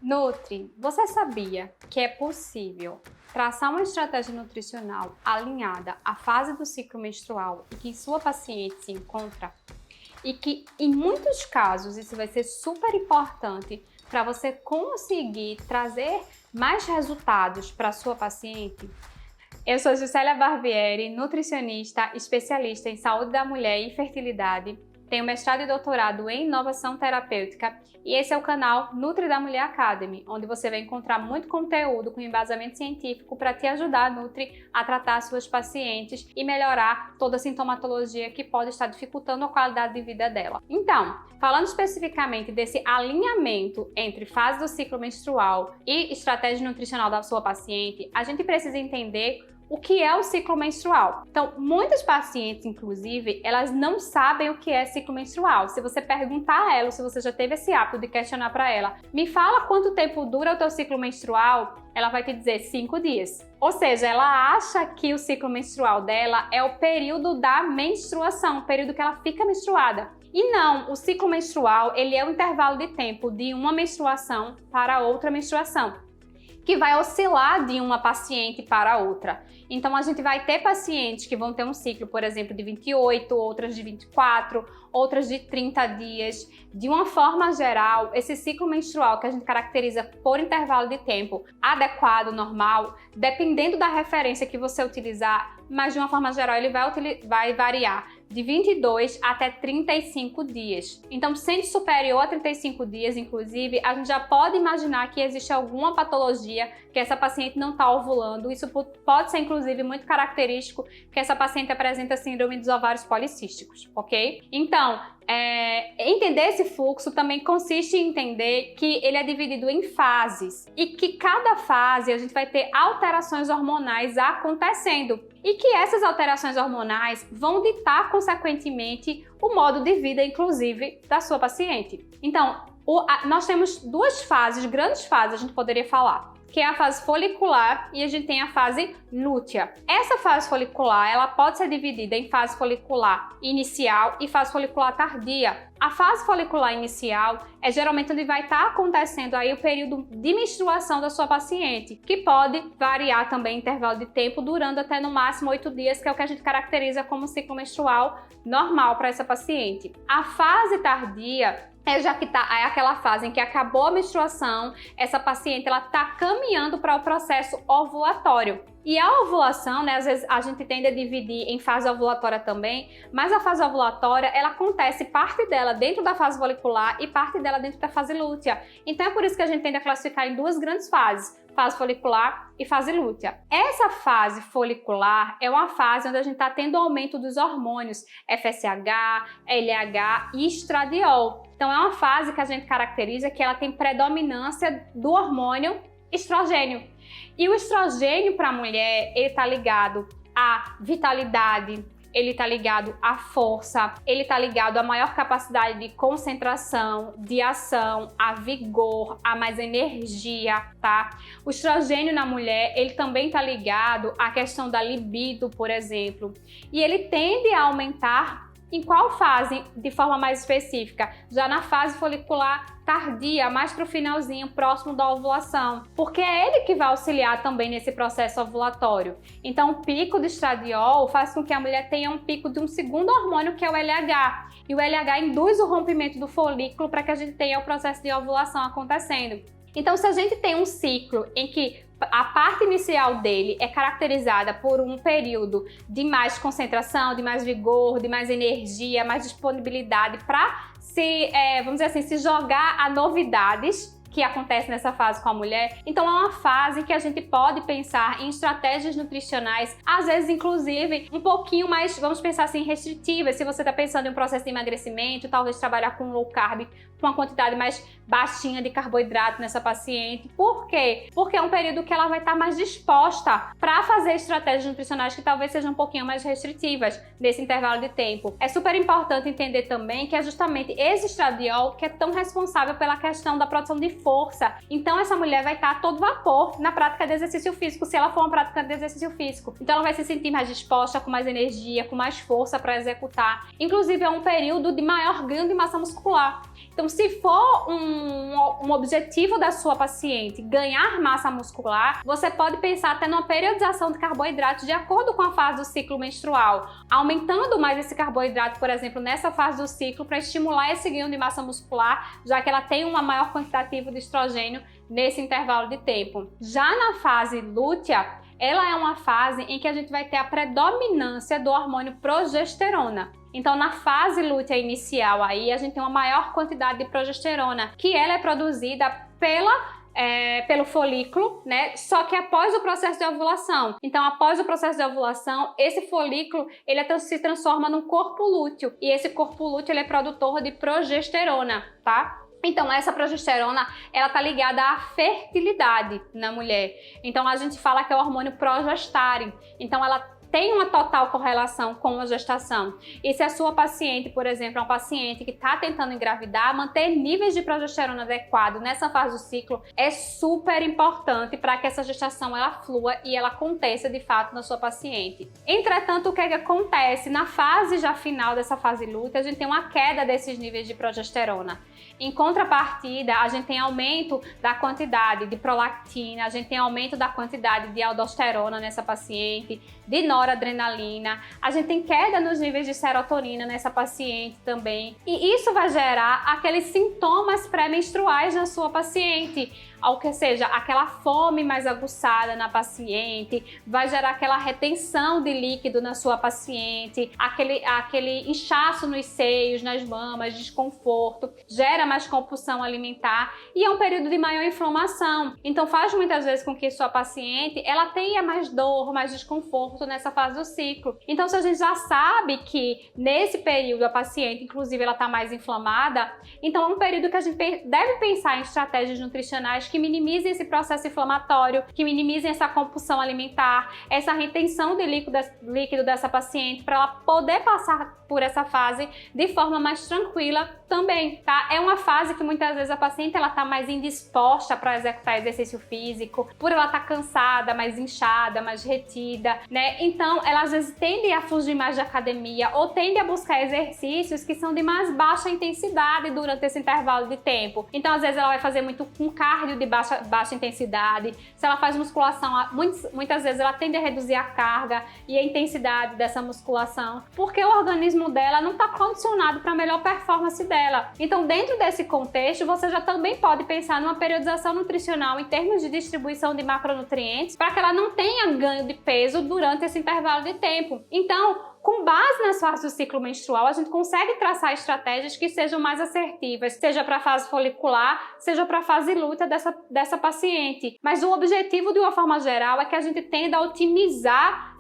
Nutri, você sabia que é possível traçar uma estratégia nutricional alinhada à fase do ciclo menstrual e que sua paciente se encontra? E que, em muitos casos, isso vai ser super importante para você conseguir trazer mais resultados para sua paciente? Eu sou Juscelia Barbieri, nutricionista, especialista em saúde da mulher e fertilidade. Tenho mestrado e doutorado em inovação terapêutica e esse é o canal Nutri da Mulher Academy, onde você vai encontrar muito conteúdo com embasamento científico para te ajudar, Nutri, a tratar suas pacientes e melhorar toda a sintomatologia que pode estar dificultando a qualidade de vida dela. Então, falando especificamente desse alinhamento entre fase do ciclo menstrual e estratégia nutricional da sua paciente, a gente precisa entender o que é o ciclo menstrual. Então, muitas pacientes, inclusive, elas não sabem o que é ciclo menstrual. Se você perguntar a ela, se você já teve esse hábito de questionar para ela, me fala quanto tempo dura o teu ciclo menstrual, ela vai te dizer 5 dias. Ou seja, ela acha que o ciclo menstrual dela é o período da menstruação, o período que ela fica menstruada. E não, o ciclo menstrual, ele é o intervalo de tempo de uma menstruação para outra menstruação, que vai oscilar de uma paciente para outra. Então, a gente vai ter pacientes que vão ter um ciclo, por exemplo, de 28, outras de 24, outras de 30 dias. De uma forma geral, esse ciclo menstrual que a gente caracteriza por intervalo de tempo adequado, normal, dependendo da referência que você utilizar, mas de uma forma geral ele vai variar de 22 até 35 dias. Então, sendo superior a 35 dias, inclusive, a gente já pode imaginar que existe alguma patologia que essa paciente não está ovulando. Isso pode ser, inclusive, muito característico que essa paciente apresenta síndrome dos ovários policísticos, ok? Então, entender esse fluxo também consiste em entender que ele é dividido em fases e que cada fase a gente vai ter alterações hormonais acontecendo e que essas alterações hormonais vão ditar, consequentemente, o modo de vida, inclusive, da sua paciente. Então, nós temos duas fases, grandes fases, a gente poderia falar, que é a fase folicular e a gente tem a fase lútea. Essa fase folicular, ela pode ser dividida em fase folicular inicial e fase folicular tardia. A fase folicular inicial é geralmente onde vai estar acontecendo aí o período de menstruação da sua paciente, que pode variar também intervalo de tempo, durando até no máximo 8 dias, que é o que a gente caracteriza como ciclo menstrual normal para essa paciente. A fase tardia é aquela fase em que acabou a menstruação, essa paciente ela está caminhando para o processo ovulatório. E a ovulação, né, às vezes a gente tende a dividir em fase ovulatória também, mas a fase ovulatória, ela acontece parte dela dentro da fase folicular e parte dela dentro da fase lútea. Então é por isso que a gente tende a classificar em duas grandes fases, fase folicular e fase lútea. Essa fase folicular é uma fase onde a gente está tendo aumento dos hormônios FSH, LH e estradiol. Então é uma fase que a gente caracteriza que ela tem predominância do hormônio estrogênio. E o estrogênio para a mulher, ele está ligado à vitalidade, ele está ligado à força, ele está ligado à maior capacidade de concentração, de ação, a vigor, a mais energia, tá? O estrogênio na mulher, ele também está ligado à questão da libido, por exemplo, e ele tende a aumentar em qual fase, de forma mais específica? Já na fase folicular tardia, mais para o finalzinho, próximo da ovulação, porque é ele que vai auxiliar também nesse processo ovulatório. Então, o pico de estradiol faz com que a mulher tenha um pico de um segundo hormônio, que é o LH. E o LH induz o rompimento do folículo para que a gente tenha o processo de ovulação acontecendo. Então, se a gente tem um ciclo em que a parte inicial dele é caracterizada por um período de mais concentração, de mais vigor, de mais energia, mais disponibilidade para vamos dizer assim, se jogar a novidades que acontece nessa fase com a mulher. Então é uma fase que a gente pode pensar em estratégias nutricionais, às vezes inclusive um pouquinho mais, vamos pensar assim, restritivas. Se você está pensando em um processo de emagrecimento, talvez trabalhar com low carb, com uma quantidade mais baixinha de carboidrato nessa paciente. Por quê? Porque é um período que ela vai estar mais disposta para fazer estratégias nutricionais que talvez sejam um pouquinho mais restritivas nesse intervalo de tempo. É super importante entender também que é justamente esse estradiol que é tão responsável pela questão da produção de força. Então essa mulher vai estar a todo vapor na prática de exercício físico, se ela for uma prática de exercício físico. Então ela vai se sentir mais disposta, com mais energia, com mais força para executar. Inclusive é um período de maior ganho de massa muscular. Então se for um objetivo da sua paciente ganhar massa muscular, você pode pensar até numa periodização de carboidratos de acordo com a fase do ciclo menstrual, aumentando mais esse carboidrato, por exemplo, nessa fase do ciclo para estimular esse ganho de massa muscular, já que ela tem uma maior quantitativa de estrogênio nesse intervalo de tempo. Já na fase lútea, ela é uma fase em que a gente vai ter a predominância do hormônio progesterona. Então, na fase lútea inicial, aí a gente tem uma maior quantidade de progesterona, que ela é produzida pelo folículo, né? Só que após o processo de ovulação. Então, após o processo de ovulação, esse folículo ele se transforma num corpo lúteo. E esse corpo lúteo ele é produtor de progesterona, tá? Então, essa progesterona, ela tá ligada à fertilidade na mulher. Então, a gente fala que é o hormônio progestário. Então, ela tem uma total correlação com a gestação. E se a sua paciente, por exemplo, é uma paciente que está tentando engravidar, manter níveis de progesterona adequados nessa fase do ciclo é super importante para que essa gestação ela flua e ela aconteça de fato na sua paciente. Entretanto, o que acontece? Na fase já final dessa fase lútea, a gente tem uma queda desses níveis de progesterona. Em contrapartida, a gente tem aumento da quantidade de prolactina, a gente tem aumento da quantidade de aldosterona nessa paciente, de noradrenalina, a gente tem queda nos níveis de serotonina nessa paciente também. E isso vai gerar aqueles sintomas pré-menstruais na sua paciente, ou seja, aquela fome mais aguçada na paciente, vai gerar aquela retenção de líquido na sua paciente, aquele inchaço nos seios, nas mamas, desconforto, gera mais compulsão alimentar e é um período de maior inflamação. Então faz muitas vezes com que sua paciente ela tenha mais dor, mais desconforto nessa fase do ciclo. Então se a gente já sabe que nesse período a paciente, inclusive, ela está mais inflamada, então é um período que a gente deve pensar em estratégias nutricionais que minimizem esse processo inflamatório, que minimizem essa compulsão alimentar, essa retenção de líquido dessa paciente, para ela poder passar por essa fase de forma mais tranquila também, tá? É uma fase que muitas vezes a paciente ela tá mais indisposta para executar exercício físico, por ela estar cansada, mais inchada, mais retida, né? Então, ela às vezes tende a fugir mais de academia ou tende a buscar exercícios que são de mais baixa intensidade durante esse intervalo de tempo. Então, às vezes ela vai fazer muito com cardio de baixa intensidade. Se ela faz musculação, muitas vezes ela tende a reduzir a carga e a intensidade dessa musculação, porque o organismo dela não está condicionado para a melhor performance dela. Então, dentro desse contexto, você já também pode pensar numa periodização nutricional em termos de distribuição de macronutrientes para que ela não tenha ganho de peso durante esse intervalo de tempo. Então, com base nas fases do ciclo menstrual, a gente consegue traçar estratégias que sejam mais assertivas, seja para a fase folicular, seja para a fase lútea dessa paciente. Mas o objetivo, de uma forma geral, é que a gente tenda a otimizar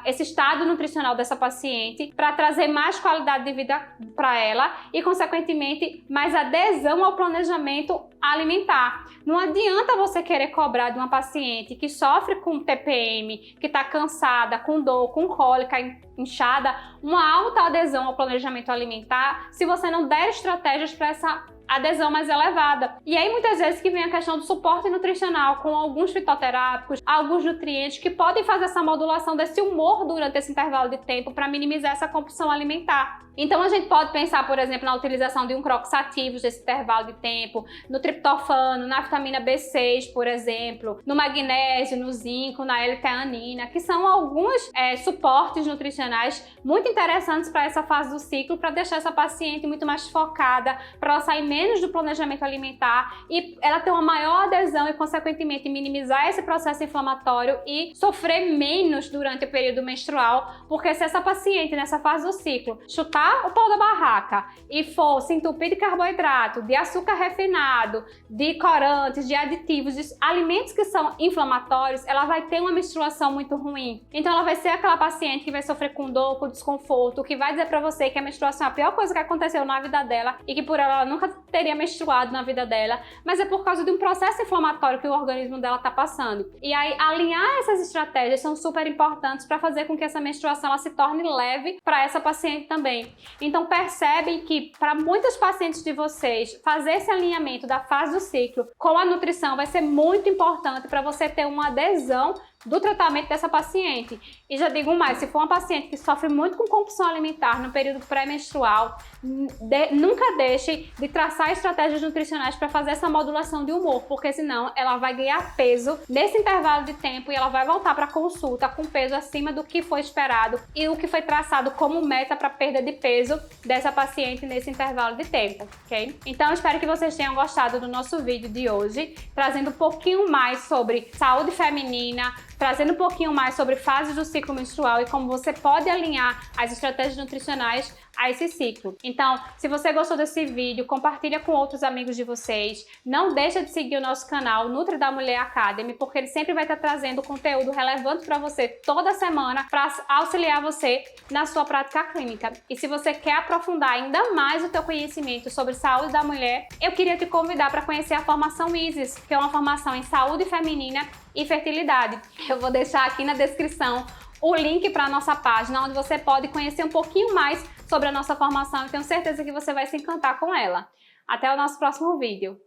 esse estado nutricional dessa paciente para trazer mais qualidade de vida para ela e, consequentemente, mais adesão ao planejamento alimentar. Não adianta você querer cobrar de uma paciente que sofre com TPM, que está cansada, com dor, com cólica, inchada, uma alta adesão ao planejamento alimentar se você não der estratégias para essa adesão mais elevada. E aí muitas vezes que vem a questão do suporte nutricional com alguns fitoterápicos, alguns nutrientes que podem fazer essa modulação desse humor durante esse intervalo de tempo para minimizar essa compulsão alimentar. Então a gente pode pensar, por exemplo, na utilização de um croxativos nesse intervalo de tempo, no triptofano, na vitamina B6, por exemplo, no magnésio, no zinco, na L-teanina, que são alguns suportes nutricionais muito interessantes para essa fase do ciclo, para deixar essa paciente muito mais focada, para ela sair menos do planejamento alimentar e ela ter uma maior adesão e, consequentemente, minimizar esse processo inflamatório e sofrer menos durante o período menstrual, porque se essa paciente, nessa fase do ciclo, chutar o pau da barraca e for se entupir de carboidrato, de açúcar refinado, de corantes, de aditivos, de alimentos que são inflamatórios, ela vai ter uma menstruação muito ruim. Então ela vai ser aquela paciente que vai sofrer com dor, com desconforto, que vai dizer pra você que a menstruação é a pior coisa que aconteceu na vida dela e que por ela nunca teria menstruado na vida dela, mas é por causa de um processo inflamatório que o organismo dela tá passando. E aí alinhar essas estratégias são super importantes para fazer com que essa menstruação ela se torne leve para essa paciente também. Então percebem que para muitos pacientes de vocês, fazer esse alinhamento da fase do ciclo com a nutrição vai ser muito importante para você ter uma adesão do tratamento dessa paciente. E já digo mais, se for uma paciente que sofre muito com compulsão alimentar no período pré-menstrual, nunca deixe de traçar estratégias nutricionais para fazer essa modulação de humor, porque senão ela vai ganhar peso nesse intervalo de tempo e ela vai voltar para a consulta com peso acima do que foi esperado e o que foi traçado como meta para perda de peso dessa paciente nesse intervalo de tempo, ok? Então, espero que vocês tenham gostado do nosso vídeo de hoje, trazendo um pouquinho mais sobre saúde feminina, trazendo um pouquinho mais sobre fases do ciclo menstrual e como você pode alinhar as estratégias nutricionais a esse ciclo. Então, se você gostou desse vídeo, compartilha com outros amigos de vocês. Não deixa de seguir o nosso canal Nutri da Mulher Academy, porque ele sempre vai estar trazendo conteúdo relevante para você toda semana para auxiliar você na sua prática clínica. E se você quer aprofundar ainda mais o teu conhecimento sobre saúde da mulher, eu queria te convidar para conhecer a formação ISIS, que é uma formação em saúde feminina e fertilidade. Eu vou deixar aqui na descrição o link para a nossa página, onde você pode conhecer um pouquinho mais sobre a nossa formação e tenho certeza que você vai se encantar com ela. Até o nosso próximo vídeo.